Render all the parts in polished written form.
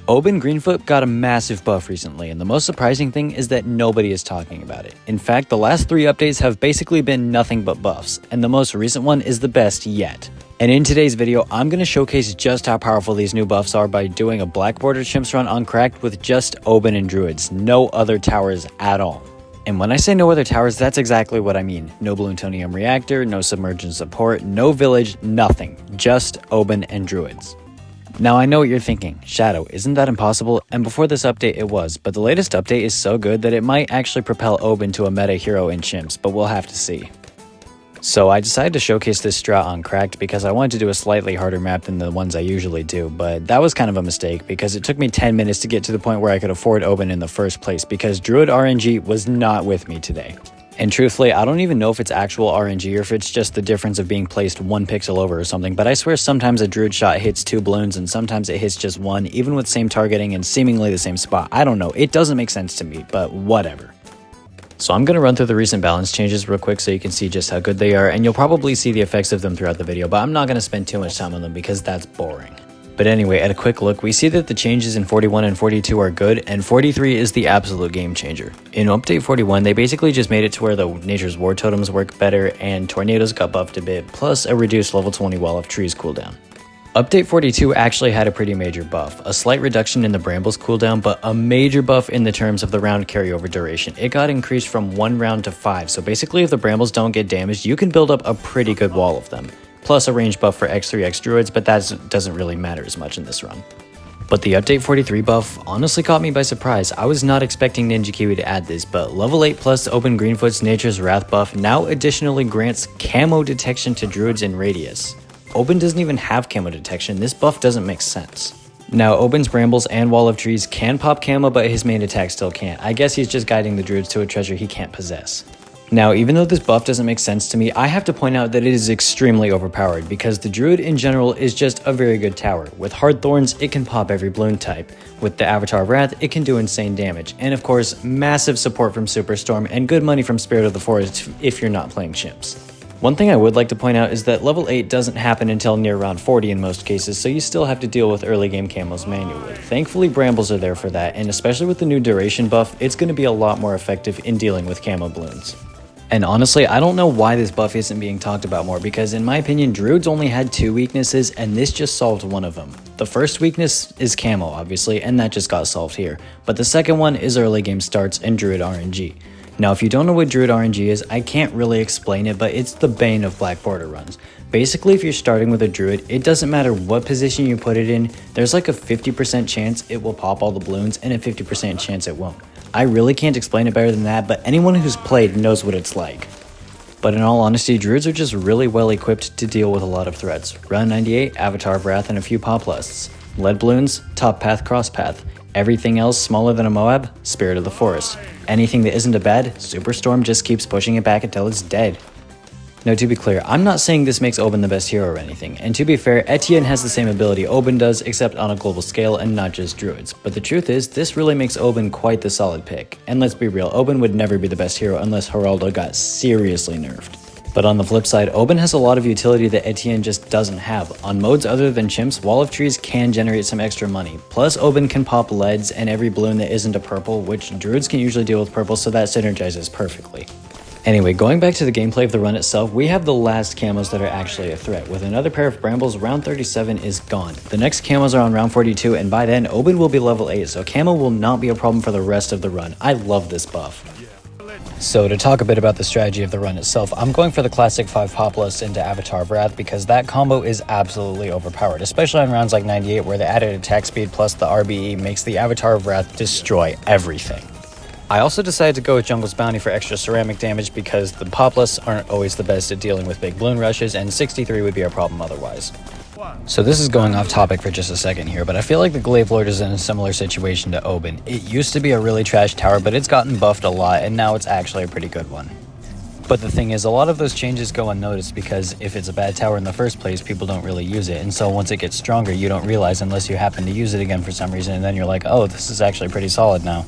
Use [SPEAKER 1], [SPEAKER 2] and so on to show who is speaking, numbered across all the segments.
[SPEAKER 1] Obyn Greenfoot got a massive buff recently, and the most surprising thing is that nobody is talking about it. In fact, the last 3 updates have basically been nothing but buffs, and the most recent one is the best yet. And in today's video, I'm going to showcase just how powerful these new buffs are by doing a black border chimps run on Cracked with just Obyn and Druids, no other towers at all. And when I say no other towers, that's exactly what I mean. No plutonium reactor, no submergence support, no village, nothing. Just Obyn and Druids. Now I know what you're thinking, Shadow, isn't that impossible? And before this update it was, but the latest update is so good that it might actually propel Obyn to a meta hero in Chimps, but we'll have to see. So I decided to showcase this strat on Cracked because I wanted to do a slightly harder map than the ones I usually do, but that was kind of a mistake because it took me 10 minutes to get to the point where I could afford Obyn in the first place because Druid RNG was not with me today. And truthfully, I don't even know if it's actual RNG or if it's just the difference of being placed 1 pixel over or something, but I swear sometimes a Druid shot hits 2 bloons and sometimes it hits just 1, even with same targeting and seemingly the same spot. I don't know, it doesn't make sense to me, but whatever. So I'm going to run through the recent balance changes real quick so you can see just how good they are, and you'll probably see the effects of them throughout the video, but I'm not going to spend too much time on them because that's boring. But anyway, at a quick look, we see that the changes in 41 and 42 are good, and 43 is the absolute game changer. In Update 41, they basically just made it to where the Nature's War Totems work better, and Tornadoes got buffed a bit, plus a reduced level 20 Wall of Trees cooldown. Update 42 actually had a pretty major buff, a slight reduction in the Brambles cooldown, but a major buff in the terms of the round carryover duration. It got increased from 1 round to 5, so basically if the Brambles don't get damaged, you can build up a pretty good wall of them. Plus a range buff for X3X Druids, but that doesn't really matter as much in this run. But the Update 43 buff honestly caught me by surprise. I was not expecting Ninja Kiwi to add this, but level 8 plus Obyn Greenfoot's Nature's Wrath buff now additionally grants camo detection to Druids in Radius. Obyn doesn't even have camo detection, this buff doesn't make sense. Now Obyn's Brambles and Wall of Trees can pop camo, but his main attack still can't. I guess he's just guiding the Druids to a treasure he can't possess. Now, even though this buff doesn't make sense to me, I have to point out that it is extremely overpowered because the Druid in general is just a very good tower. With Hard Thorns, it can pop every bloon type. With the Avatar of Wrath, it can do insane damage. And of course, massive support from Superstorm and good money from Spirit of the Forest if you're not playing Chimps. One thing I would like to point out is that level 8 doesn't happen until near round 40 in most cases, so you still have to deal with early game camos manually. Thankfully, Brambles are there for that, and especially with the new duration buff, it's going to be a lot more effective in dealing with camo bloons. And honestly, I don't know why this buff isn't being talked about more because in my opinion, Druids only had 2 weaknesses and this just solved one of them. The first weakness is camo, obviously, and that just got solved here. But the second one is early game starts and Druid RNG. Now, if you don't know what Druid RNG is, I can't really explain it, but it's the bane of black border runs. Basically, if you're starting with a Druid, it doesn't matter what position you put it in, there's like a 50% chance it will pop all the bloons and a 50% chance it won't. I really can't explain it better than that, but anyone who's played knows what it's like. But in all honesty, Druids are just really well equipped to deal with a lot of threats. Round 98, Avatar of Wrath, and a few pop lusts. Lead bloons, top path, cross path. Everything else smaller than a Moab, Spirit of the Forest. Anything that isn't a bad, Superstorm just keeps pushing it back until it's dead. Now to be clear, I'm not saying this makes Obyn the best hero or anything, and to be fair, Etienne has the same ability Obyn does, except on a global scale and not just Druids. But the truth is, this really makes Obyn quite the solid pick. And let's be real, Obyn would never be the best hero unless Geraldo got seriously nerfed. But on the flip side, Obyn has a lot of utility that Etienne just doesn't have. On modes other than Chimps, Wall of Trees can generate some extra money. Plus, Obyn can pop leads and every bloon that isn't a purple, which Druids can usually deal with purple, so that synergizes perfectly. Anyway, going back to the gameplay of the run itself, we have the last camos that are actually a threat. With another pair of Brambles, round 37 is gone. The next camos are on round 42, and by then, Obyn will be level 8, so camo will not be a problem for the rest of the run. I love this buff. So to talk a bit about the strategy of the run itself, I'm going for the classic 5 pop lust into Avatar of Wrath because that combo is absolutely overpowered, especially on rounds like 98 where the added attack speed plus the RBE makes the Avatar of Wrath destroy everything. I also decided to go with Jungle's Bounty for extra ceramic damage because the pop lusts aren't always the best at dealing with big bloon rushes, and 63 would be a problem otherwise. So this is going off topic for just a second here, but I feel like the Glaive Lord is in a similar situation to Obyn. It used to be a really trash tower, but it's gotten buffed a lot, and now it's actually a pretty good one. But the thing is, a lot of those changes go unnoticed because if it's a bad tower in the first place, people don't really use it, and so once it gets stronger, you don't realize unless you happen to use it again for some reason, and then you're like, oh, this is actually pretty solid now.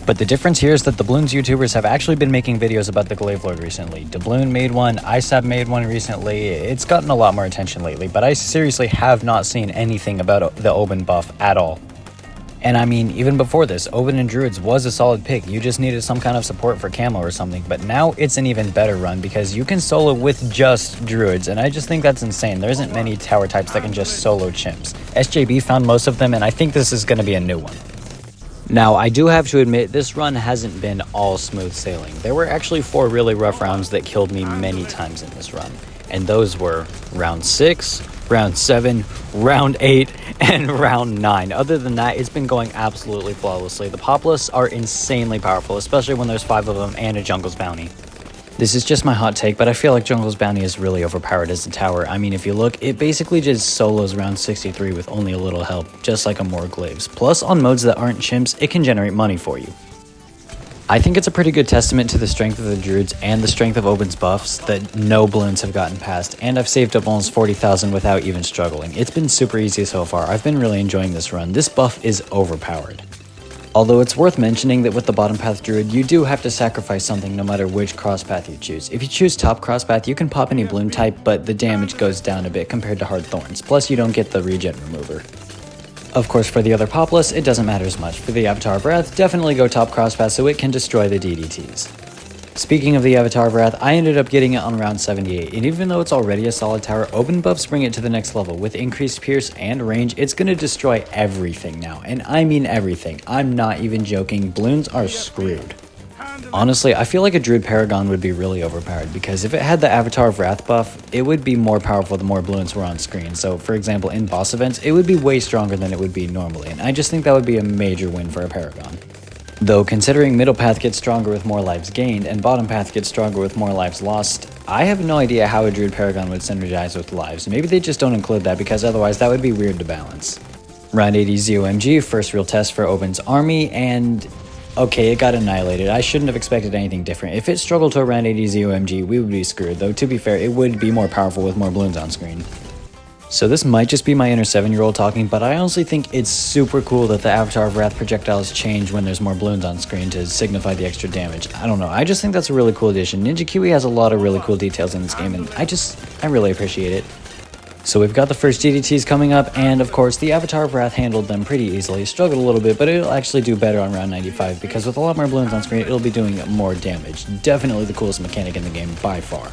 [SPEAKER 1] But the difference here is that the bloons YouTubers have actually been making videos about the Glaive Lord recently. Bloon made one, ISAB made one recently. It's gotten a lot more attention lately, but I seriously have not seen anything about the Obyn buff at all. And I mean, even before this, Obyn and Druids was a solid pick. You just needed some kind of support for camo or something. But now it's an even better run because you can solo with just Druids. And I just think that's insane. There isn't many tower types that can just solo Chimps. SJB found most of them, and I think this is going to be a new one. Now, I do have to admit, this run hasn't been all smooth sailing. There were actually 4 really rough rounds that killed me many times in this run. And those were round 6, round 7, round 8, and round 9. Other than that, it's been going absolutely flawlessly. The Populace are insanely powerful, especially when there's 5 of them and a Jungle's Bounty. This is just my hot take, but I feel like Jungle's Bounty is really overpowered as a tower. I mean, if you look, it basically just solos round 63 with only a little help, just like a more Glaives. Plus, on modes that aren't Chimps, it can generate money for you. I think it's a pretty good testament to the strength of the Druids and the strength of Obyn's buffs that no bloons have gotten past, and I've saved up almost 40,000 without even struggling. It's been super easy so far. I've been really enjoying this run. This buff is overpowered. Although it's worth mentioning that with the bottom path Druid, you do have to sacrifice something no matter which cross path you choose. If you choose top cross path, you can pop any bloon type, but the damage goes down a bit compared to hard thorns, plus you don't get the regen remover. Of course, for the other Populace, it doesn't matter as much. For the Avatar of Wrath, definitely go top crosspath so it can destroy the DDTs. Speaking of the Avatar of Wrath, I ended up getting it on round 78, and even though it's already a solid tower, Obyn buffs bring it to the next level. With increased pierce and range, it's going to destroy everything now, and I mean everything. I'm not even joking, bloons are screwed. Honestly, I feel like a Druid Paragon would be really overpowered because if it had the Avatar of Wrath buff, it would be more powerful the more bloons were on screen. So, for example, in boss events, it would be way stronger than it would be normally, and I just think that would be a major win for a Paragon. Though, considering middle path gets stronger with more lives gained, and bottom path gets stronger with more lives lost, I have no idea how a Druid Paragon would synergize with lives. Maybe they just don't include that because otherwise that would be weird to balance. Round 80 ZOMG, first real test for Obyn's army, and okay, it got annihilated. I shouldn't have expected anything different. If it struggled to around 80 ZOMG, we would be screwed, though to be fair, it would be more powerful with more bloons on screen. So this might just be my inner 7-year-old talking, but I honestly think it's super cool that the Avatar of Wrath projectiles change when there's more bloons on screen to signify the extra damage. I don't know, I just think that's a really cool addition. Ninja Kiwi has a lot of really cool details in this game, and I really appreciate it. So we've got the first DDTs coming up, and of course the Avatar of Wrath handled them pretty easily. Struggled a little bit, but it'll actually do better on round 95 because with a lot more bloons on screen, it'll be doing more damage. Definitely the coolest mechanic in the game by far.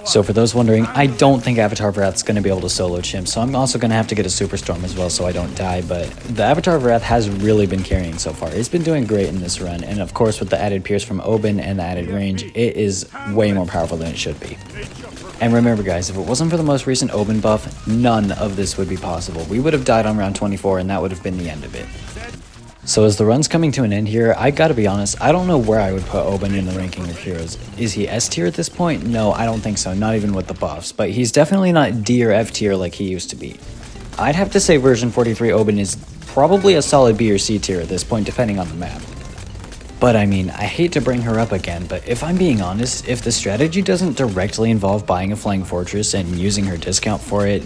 [SPEAKER 1] So for those wondering, I don't think Avatar of Wrath is going to be able to solo Chimps, so I'm also going to have to get a superstorm as well so I don't die, but the Avatar of Wrath has really been carrying so far. It's been doing great in this run, and of course with the added pierce from Obyn and the added range, it is way more powerful than it should be. And remember guys, if it wasn't for the most recent Obyn buff, none of this would be possible. We would have died on round 24 and that would have been the end of it. So as the run's coming to an end here, I gotta be honest, I don't know where I would put Obyn in the ranking of heroes. Is he S tier at this point? No, I don't think so, not even with the buffs, but he's definitely not D or F tier like he used to be. I'd have to say version 43 Obyn is probably a solid B or C tier at this point depending on the map. But I mean, I hate to bring her up again, but if I'm being honest, if the strategy doesn't directly involve buying a flying fortress and using her discount for it,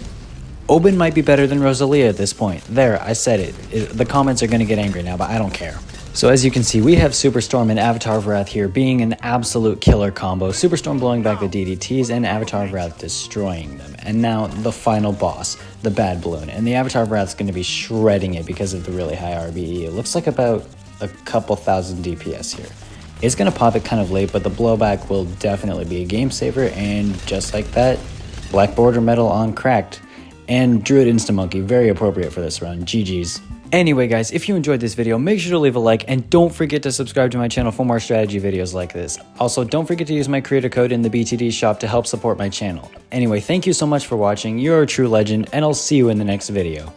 [SPEAKER 1] Obyn might be better than Rosalia at this point. There, I said it. The comments are going to get angry now, but I don't care. So as you can see, we have Superstorm and Avatar of Wrath here being an absolute killer combo. Superstorm blowing back the DDTs and Avatar of Wrath destroying them. And now the final boss, the bad bloon. And the Avatar of Wrath is going to be shredding it because of the really high RBE. It looks like about a couple thousand DPS here. It's going to pop it kind of late, but the blowback will definitely be a game saver, and just like that, Black Border Medal on Cracked. And Druid Insta-Monkey, very appropriate for this run. GG's. Anyway guys, if you enjoyed this video, make sure to leave a like, and don't forget to subscribe to my channel for more strategy videos like this. Also, don't forget to use my creator code in the BTD shop to help support my channel. Anyway, thank you so much for watching, you're a true legend, and I'll see you in the next video.